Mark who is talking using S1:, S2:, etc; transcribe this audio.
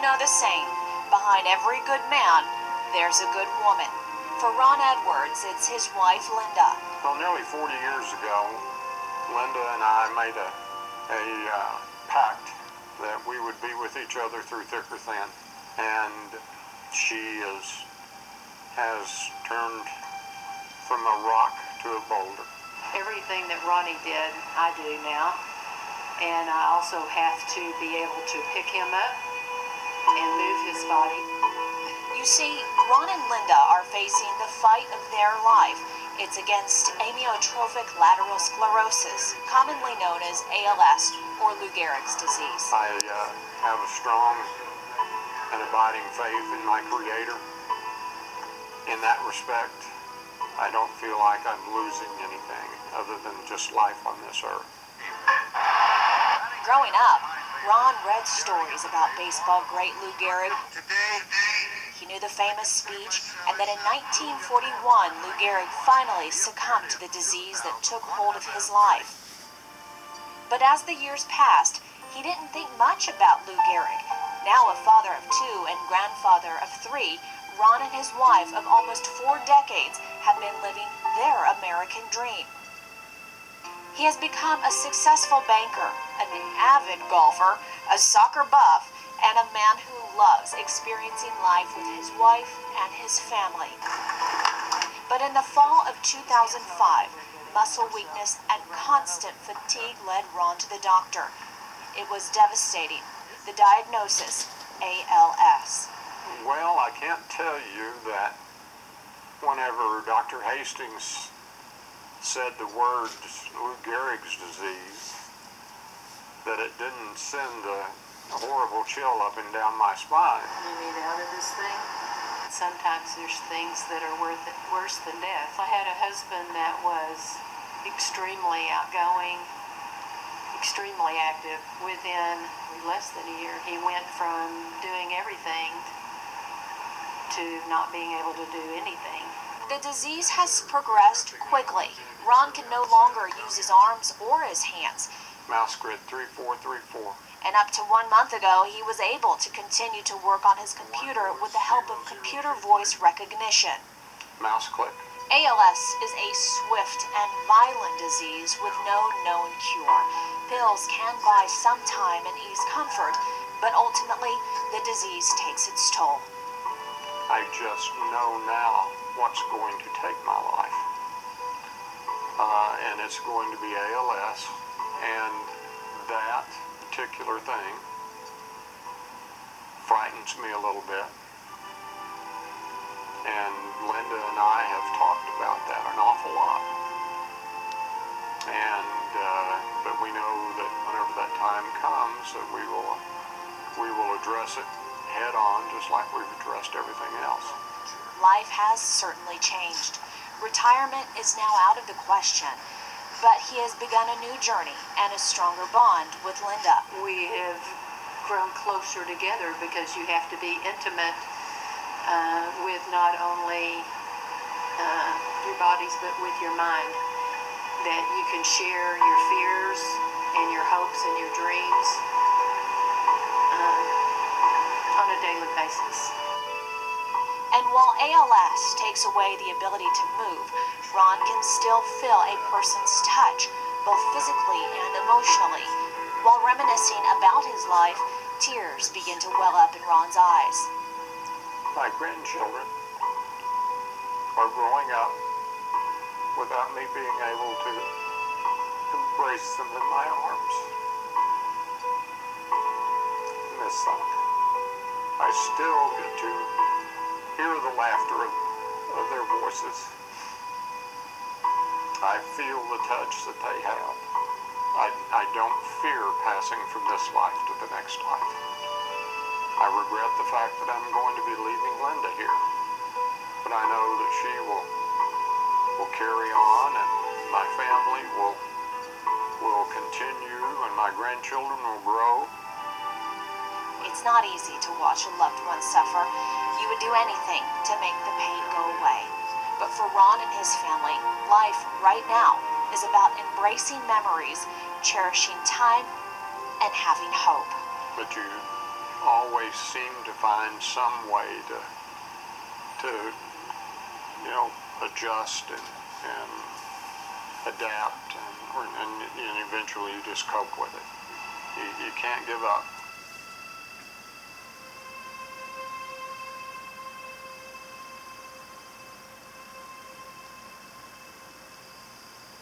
S1: know the saying, behind every good man, there's a good woman. For Ron Edwards, it's his wife, Linda.
S2: Well, nearly 40 years ago, Linda and I made a pact that we would be with each other through thick or thin. And she has turned from a rock to a boulder.
S3: Everything that Ronnie did, I do now. And I also have to be able to pick him up and move his body.
S1: You see, Ron and Linda are facing the fight of their life. It's against amyotrophic lateral sclerosis, commonly known as ALS or Lou Gehrig's disease.
S2: I have a strong and abiding faith in my Creator. In that respect, I don't feel like I'm losing anything other than just life on this earth.
S1: Growing up, Ron read stories about baseball great Lou Gehrig. He knew the famous speech, and that in 1941, Lou Gehrig finally succumbed to the disease that took hold of his life. But as the years passed, he didn't think much about Lou Gehrig. Now a father of 2 and grandfather of 3, Ron and his wife of almost 4 decades have been living their American dream. He has become a successful banker, an avid golfer, a soccer buff, and a man who loves experiencing life with his wife and his family. But in the fall of 2005, muscle weakness and constant fatigue led Ron to the doctor. It was devastating. The diagnosis, ALS.
S2: Well, I can't tell you that whenever Dr. Hastings said the words Lou Gehrig's disease, that it didn't send a horrible chill up and down my spine.
S3: You need out of this thing? Sometimes there's things that are worse than death. I had a husband that was extremely outgoing, extremely active. Within less than a year, he went from doing everything to not being able to do anything.
S1: The disease has progressed quickly. Ron can no longer use his arms or his hands.
S2: Mouse grid 3434.
S1: And up to 1 month ago, he was able to continue to work on his computer with the help of computer voice recognition.
S2: Mouse click.
S1: ALS is a swift and violent disease with no known cure. Pills can buy some time and ease comfort, but ultimately, the disease takes its toll.
S2: I just know now what's going to take my life. And it's going to be ALS, and that particular thing frightens me a little bit. And Linda and I have talked about that an awful lot. And but we know that whenever that time comes, that we will address it head on, just like we've addressed everything else.
S1: Life has certainly changed. Retirement is now out of the question, but he has begun a new journey and a stronger bond with Linda.
S3: We have grown closer together because you have to be intimate with not only your bodies but with your mind, that you can share your fears and your hopes and your dreams on a daily basis.
S1: And while ALS takes away the ability to move, Ron can still feel a person's touch, both physically and emotionally. While reminiscing about his life, tears begin to well up in Ron's eyes.
S2: My grandchildren are growing up without me being able to embrace them in my arms. Miss them. I still get to hear the laughter of their voices. I feel the touch that they have. I don't fear passing from this life to the next life. I regret the fact that I'm going to be leaving Linda here, but I know that she will carry on, and my family will continue, and my grandchildren will grow.
S1: It's not easy to watch a loved one suffer. You would do anything to make the pain go away. But for Ron and his family, life right now is about embracing memories, cherishing time, and having hope.
S2: But you always seem to find some way to adjust and adapt, and eventually you just cope with it. You can't give up.